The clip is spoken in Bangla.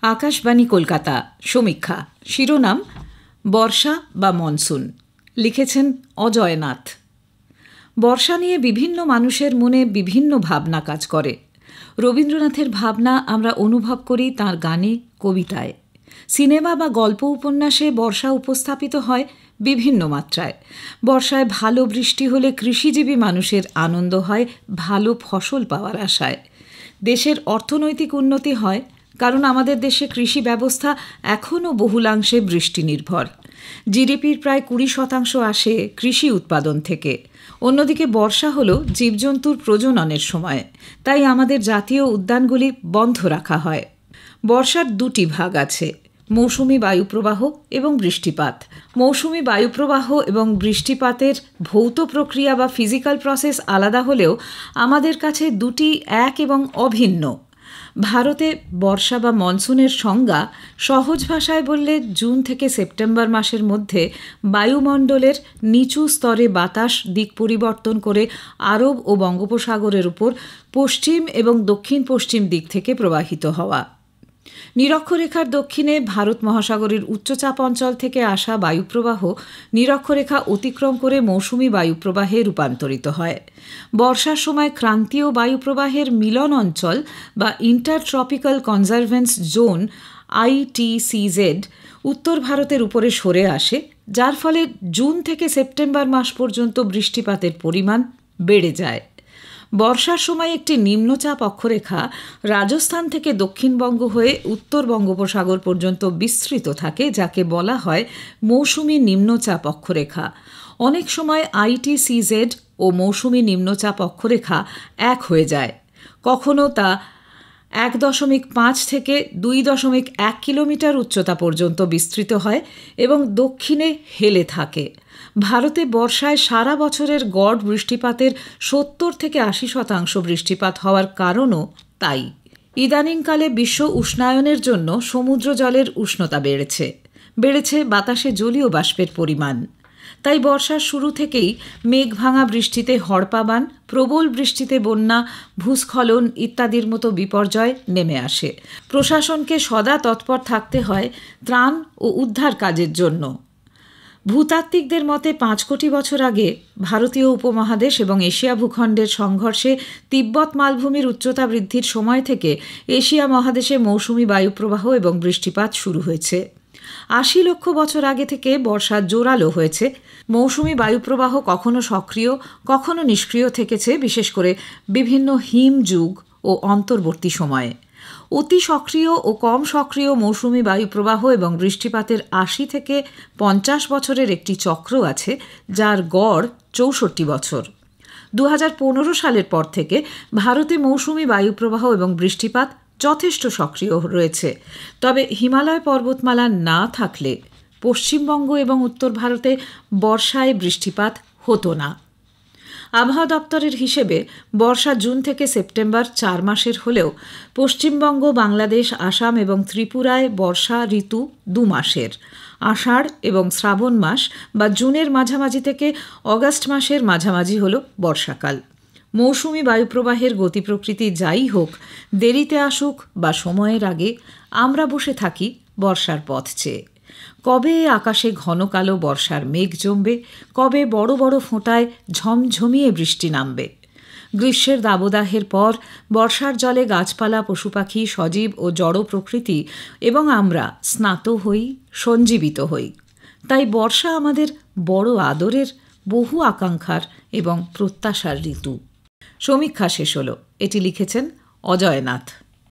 আকাশবাণী কলকাতা সমীক্ষা শিরোনাম বর্ষা বা মনসুন। লিখেছেন অজয় নাথ। বর্ষা নিয়ে বিভিন্ন মানুষের মনে বিভিন্ন ভাবনা কাজ করে। রবীন্দ্রনাথের ভাবনা আমরা অনুভব করি তাঁর গানে, কবিতায়। সিনেমা বা গল্প উপন্যাসে বর্ষা উপস্থাপিত হয় বিভিন্ন মাত্রায়। বর্ষায় ভালো বৃষ্টি হলে কৃষিজীবী মানুষের আনন্দ হয় ভালো ফসল পাওয়ার আশায়। দেশের অর্থনৈতিক উন্নতি হয় কারণ আমাদের দেশে কৃষি ব্যবস্থা এখনও বহুলাংশে বৃষ্টি নির্ভর। জিডিপির প্রায় 20% আসে কৃষি উৎপাদন থেকে। অন্যদিকে বর্ষা হল জীবজন্তুর প্রজননের সময়, তাই আমাদের জাতীয় উদ্যানগুলি বন্ধ রাখা হয়। বর্ষার দুটি ভাগ আছে, মৌসুমি বায়ুপ্রবাহ এবং বৃষ্টিপাত। মৌসুমি বায়ুপ্রবাহ এবং বৃষ্টিপাতের ভৌত প্রক্রিয়া বা ফিজিক্যাল প্রসেস আলাদা হলেও আমাদের কাছে দুটি এক এবং অভিন্ন। ভারতে বর্ষা বা মনসুনের সংজ্ঞা সহজ ভাষায় বললে জুন থেকে সেপ্টেম্বর মাসের মধ্যে বায়ুমণ্ডলের নিচু স্তরে বাতাস দিক পরিবর্তন করে আরব ও বঙ্গোপসাগরের উপর পশ্চিম এবং দক্ষিণ পশ্চিম দিক থেকে প্রবাহিত হওয়া। নিরক্ষরেখার দক্ষিণে ভারত মহাসাগরের উচ্চচাপ অঞ্চল থেকে আসা বায়ুপ্রবাহ নিরক্ষরেখা অতিক্রম করে মৌসুমি বায়ুপ্রবাহে রূপান্তরিত হয়। বর্ষার সময় ক্রান্তীয় বায়ুপ্রবাহের মিলন অঞ্চল বা ইন্টারট্রপিক্যাল কনজারভেন্স জোন ITCZ উত্তর ভারতের উপরে সরে আসে, যার ফলে জুন থেকে সেপ্টেম্বর মাস পর্যন্ত বৃষ্টিপাতের পরিমাণ বেড়ে যায়। বর্ষার সময় একটি নিম্নচাপ অক্ষরেখা রাজস্থান থেকে দক্ষিণবঙ্গ হয়ে উত্তর বঙ্গোপসাগর পর্যন্ত বিস্তৃত থাকে, যাকে বলা হয় মৌসুমি নিম্নচাপ অক্ষরেখা। অনেক সময় ITCZ ও মৌসুমি নিম্নচাপ অক্ষরেখা এক হয়ে যায়। কখনো তা 1.5 থেকে 2.1 কিলোমিটার উচ্চতা পর্যন্ত বিস্তৃত হয় এবং দক্ষিণে হেলে থাকে। ভারতে বর্ষায় সারা বছরের গড় বৃষ্টিপাতের 70 থেকে 80% বৃষ্টিপাত হওয়ার কারণও তাই। ইদানিংকালে বিশ্ব উষ্ণায়নের জন্য সমুদ্র জলের উষ্ণতা বেড়েছে বাতাসে জলীয় বাষ্পের পরিমাণ। তাই বর্ষার শুরু থেকেই মেঘ ভাঙা বৃষ্টিতে হড়পাবান, প্রবল বৃষ্টিতে বন্যা, ভূস্খলন ইত্যাদির মতো বিপর্যয় নেমে আসে। প্রশাসনকে সদা তৎপর থাকতে হয় ত্রাণ ও উদ্ধার কাজের জন্য। ভূতাত্ত্বিকদের মতে 5 কোটি বছর আগে ভারতীয় উপমহাদেশ এবং এশিয়া ভূখণ্ডের সংঘর্ষে তিব্বত মালভূমির উচ্চতা বৃদ্ধির সময় থেকে এশিয়া মহাদেশে মৌসুমি বায়ুপ্রবাহ এবং বৃষ্টিপাত শুরু হয়েছে। 80 লক্ষ বছর আগে থেকে বর্ষা জোরালো হয়েছে। মৌসুমি বায়ুপ্রবাহ কখনো সক্রিয় কখনো নিষ্ক্রিয় থেকেছে, বিশেষ করে বিভিন্ন হিম যুগ ও অন্তর্বর্তী সময়ে। অতি সক্রিয় ও কম সক্রিয় মৌসুমি বায়ুপ্রবাহ এবং বৃষ্টিপাতের 80 থেকে 50 বছরের একটি চক্র আছে, যার গড় 64 বছর। 2015 সালের পর থেকে ভারতে মৌসুমি বায়ুপ্রবাহ এবং বৃষ্টিপাত যথেষ্ট সক্রিয় রয়েছে। তবে হিমালয় পর্বতমালা না থাকলে পশ্চিমবঙ্গ এবং উত্তর ভারতে বর্ষায় বৃষ্টিপাত হতো না। আবহাওয়া দপ্তরের হিসেবে বর্ষা জুন থেকে সেপ্টেম্বর 4 মাসের হলেও পশ্চিমবঙ্গ, বাংলাদেশ, আসাম এবং ত্রিপুরায় বর্ষা ঋতু 2 মাসের। আষাঢ় এবং শ্রাবণ মাস বা জুনের মাঝামাঝি থেকে অগাস্ট মাসের মাঝামাঝি হল বর্ষাকাল। মৌসুমি বায়ুপ্রবাহের গতি প্রকৃতি যাই হোক, দেরিতে আসুক বা সময়ের আগে, আমরা বসে থাকি বর্ষার পথ চেয়ে। কবে আকাশে ঘন কালো বর্ষার মেঘ জমবে, কবে বড় বড় ফোঁটায় ঝমঝমিয়ে বৃষ্টি নামবে। গ্রীষ্মের দাবদাহের পর বর্ষার জলে গাছপালা, পশুপাখি, সজীব ও জড় প্রকৃতি এবং আমরা স্নাত হই, সঞ্জীবিত হই। তাই বর্ষা আমাদের বড় আদরের, বহু আকাঙ্ক্ষার এবং প্রত্যাশার ঋতু। সমীক্ষা শেষ হলো। এটি লিখেছেন অজয় নাথ।